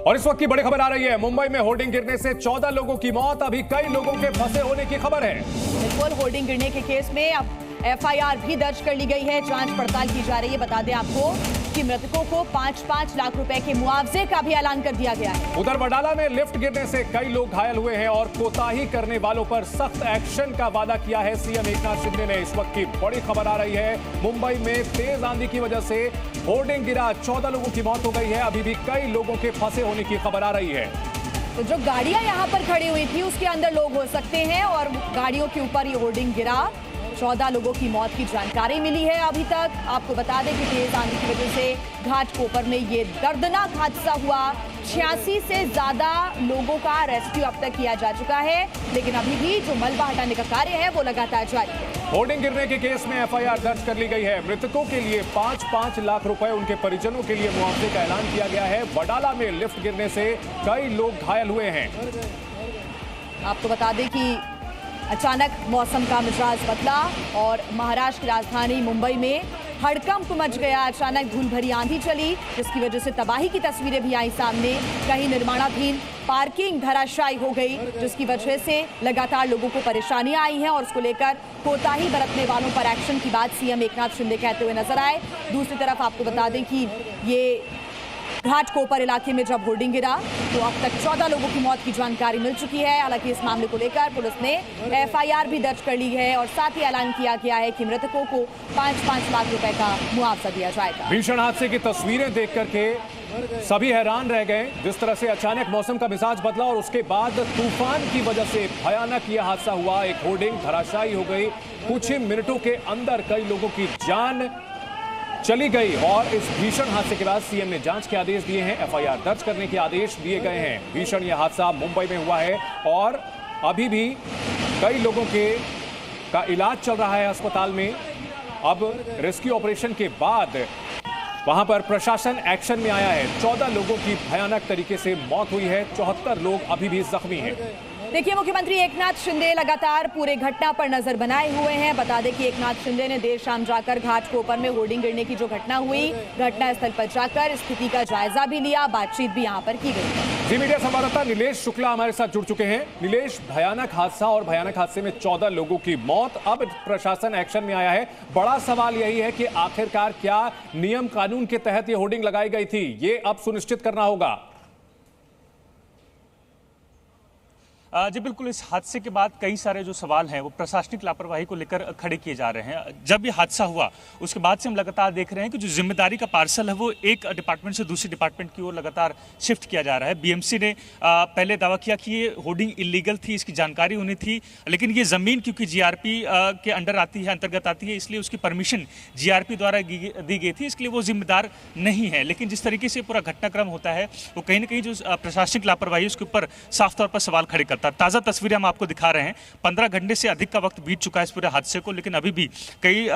और इस वक्त की बड़ी खबर आ रही है। मुंबई में होर्डिंग गिरने से 14 लोगों की मौत, अभी कई लोगों के फंसे होने की खबर है। बिल्कुल, होर्डिंग गिरने के केस में अब एफआईआर भी दर्ज कर ली गई है, जांच पड़ताल की जा रही है। बता दें आपको कि मृतकों को 5-5 लाख रुपए के मुआवजे का भी ऐलान कर दिया गया है। उधर वडाला में लिफ्ट गिरने से कई लोग घायल हुए हैं और कोताही करने वालों पर सख्त एक्शन का वादा किया है सीएम एकनाथ शिंदे ने। इस वक्त की बड़ी खबर आ रही है, मुंबई में तेज आंधी की वजह से होर्डिंग गिरा, 14 लोगों की मौत हो गई है, अभी भी कई लोगों के फंसे होने की खबर आ रही है। तो जो गाड़ियां यहाँ पर खड़ी हुई थी उसके अंदर लोग हो सकते हैं और गाड़ियों के ऊपर ये होर्डिंग गिरा। 14 लोगों की मौत की जानकारी मिली है अभी तक। आपको बता दें कि तेज आंधी की वजह से घाटकोपर में ये दर्दनाक हादसा हुआ। 86 से ज्यादा लोगों का रेस्क्यू अब तक किया जा चुका है, लेकिन अभी भी जो मलबा हटाने का कार्य है वो लगातार जारी है। होर्डिंग गिरने के केस में एफआईआर दर्ज कर ली गई है। मृतकों के लिए 5-5 लाख रुपए, उनके परिजनों के लिए मुआवजे का ऐलान किया गया है। वडाला में लिफ्ट गिरने से कई लोग घायल हुए हैं। आपको बता दें कि अचानक मौसम का मिजाज बदला और महाराष्ट्र की राजधानी मुंबई में हड़कंप मच गया। अचानक धूल भरी आंधी चली, जिसकी वजह से तबाही की तस्वीरें भी आई सामने। कहीं निर्माणाधीन पार्किंग धराशायी हो गई, जिसकी वजह से लगातार लोगों को परेशानियां आई हैं और उसको लेकर कोताही बरतने वालों पर एक्शन की बात सीएम एकनाथ शिंदे कहते हुए नजर आए। दूसरी तरफ आपको बता दें कि ये घाटकोपर इलाके में जब होर्डिंग गिरा तो अब तक 14 लोगों की मौत की जानकारी मिल चुकी है। हालांकि इस मामले को लेकर पुलिस ने एफआईआर भी दर्ज कर ली है और साथ ही ऐलान किया गया है कि मृतकों को 5-5 लाख रुपए का मुआवजा दिया जाएगा। भीषण हादसे की तस्वीरें देख करके सभी हैरान रह गए। जिस तरह से अचानक मौसम का मिजाज बदला और उसके बाद तूफान की वजह से भयानक यह हादसा हुआ। एक होर्डिंग धराशायी हो गई, कुछ ही मिनटों के अंदर कई लोगों की जान चली गई। और इस भीषण हादसे के बाद सीएम ने जांच के आदेश दिए हैं, एफआईआर दर्ज करने के आदेश दिए गए हैं। भीषण यह हादसा मुंबई में हुआ है और अभी भी कई लोगों का इलाज चल रहा है अस्पताल में। अब रेस्क्यू ऑपरेशन के बाद वहां पर प्रशासन एक्शन में आया है। 14 लोगों की भयानक तरीके से मौत हुई है, 74 लोग अभी भी जख्मी हैं। देखिए, मुख्यमंत्री एकनाथ शिंदे लगातार पूरे घटना पर नजर बनाए हुए हैं। बता दें कि एकनाथ शिंदे ने देर शाम जाकर घाटकोपर में होर्डिंग गिरने की जो घटना हुई, घटनास्थल पर जाकर स्थिति का जायजा भी लिया, बातचीत भी यहां पर की गई। जी मीडिया संवाददाता नीलेश शुक्ला हमारे साथ जुड़ चुके हैं। नीलेश, भयानक हादसा और भयानक हादसे में 14 लोगों की मौत, अब प्रशासन एक्शन में आया है। बड़ा सवाल यही है कि आखिरकार क्या नियम कानून के तहत ये होर्डिंग लगाई गई थी, ये अब सुनिश्चित करना होगा। जी बिल्कुल, इस हादसे के बाद कई सारे जो सवाल हैं वो प्रशासनिक लापरवाही को लेकर खड़े किए जा रहे हैं। जब ये हादसा हुआ उसके बाद से हम लगातार देख रहे हैं कि जो जिम्मेदारी का पार्सल है वो एक डिपार्टमेंट से दूसरे डिपार्टमेंट की ओर लगातार शिफ्ट किया जा रहा है। बीएमसी ने पहले दावा किया कि ये होर्डिंग इलीगल थी, इसकी जानकारी उन्हें थी, लेकिन ये ज़मीन क्योंकि जीआरपी के अंडर आती है, अंतर्गत आती है, इसलिए उसकी परमिशन जीआरपी द्वारा दी गई थी, इसके लिए वो जिम्मेदार नहीं है। लेकिन जिस तरीके से पूरा घटनाक्रम होता है वो कहीं ना कहीं जो प्रशासनिक लापरवाही उसके ऊपर साफ तौर पर सवाल खड़े करता है। ताज़ा तस्वीरें हम आपको दिखा रहे हैं। 15 घंटे से अधिक का वक्त बीत चुका है इस पूरे हादसे को, लेकिन अभी भी कई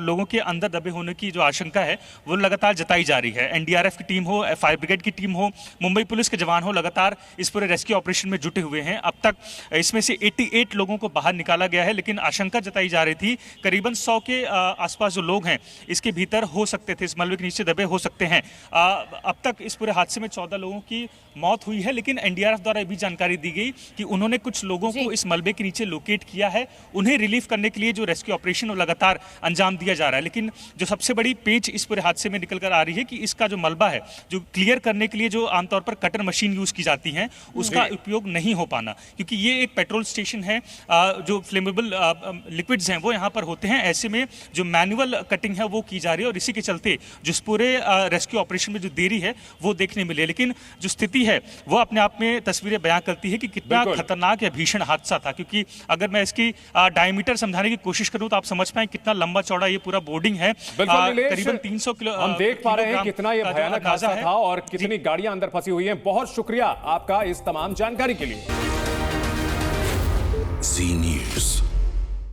लोगों के अंदर दबे होने की जो आशंका है वो लगातार जताई जा रही है। एनडीआरएफ की टीम हो, फायर ब्रिगेड की टीम हो, मुंबई पुलिस के जवान हो, लगातार इस पूरे रेस्क्यू ऑपरेशन में जुटे हुए हैं। अब तक इसमें से 88 लोगों को बाहर निकाला गया है, लेकिन आशंका जताई जा रही थी करीबन 100 के आसपास जो लोग हैं इसके भीतर हो सकते थे, इस मलबे के नीचे दबे हो सकते हैं। अब तक इस पूरे हादसे में 14 लोगों की मौत हुई है, लेकिन एनडीआरएफ द्वारा भी जानकारी दी गई कि उन्होंने कुछ लोगों को इस मलबे के नीचे लोकेट किया है। उन्हें रिलीफ करने के लिए जो रेस्क्यू ऑपरेशन वो लगातार अंजाम दिया जा रहा है। लेकिन जो सबसे बड़ी पेच इस पूरे हादसे में निकल कर आ रही है कि इसका जो मलबा है, जो क्लियर करने के लिए जो आमतौर पर कटर मशीन यूज की जाती है, उसका उपयोग नहीं हो पाना, क्योंकि ये एक पेट्रोल स्टेशन है, जो फ्लेमेबल लिक्विड्स हैं वो यहाँ पर होते हैं। ऐसे में जो मैनुअल कटिंग है वो की जा रही है और इसी के चलते जो इस पूरे रेस्क्यू ऑपरेशन में जो देरी है वो देखने मिली है। लेकिन जो स्थिति है वो अपने आप में तस्वीरें बयां करती है कि कितना खतरनाक या भीषण हादसा था। क्योंकि अगर मैं इसकी डायमीटर समझाने की कोशिश करूं तो आप समझ पाएं कितना लंबा चौड़ा ये पूरा बोर्डिंग है। करीबन 300 किलो हम देख पा रहे हैं कितना ये भयानक हादसा था और कितनी गाड़ियां अंदर फंसी हुई हैं। बहुत शुक्रिया आपका इस तमाम जानकारी के लिए।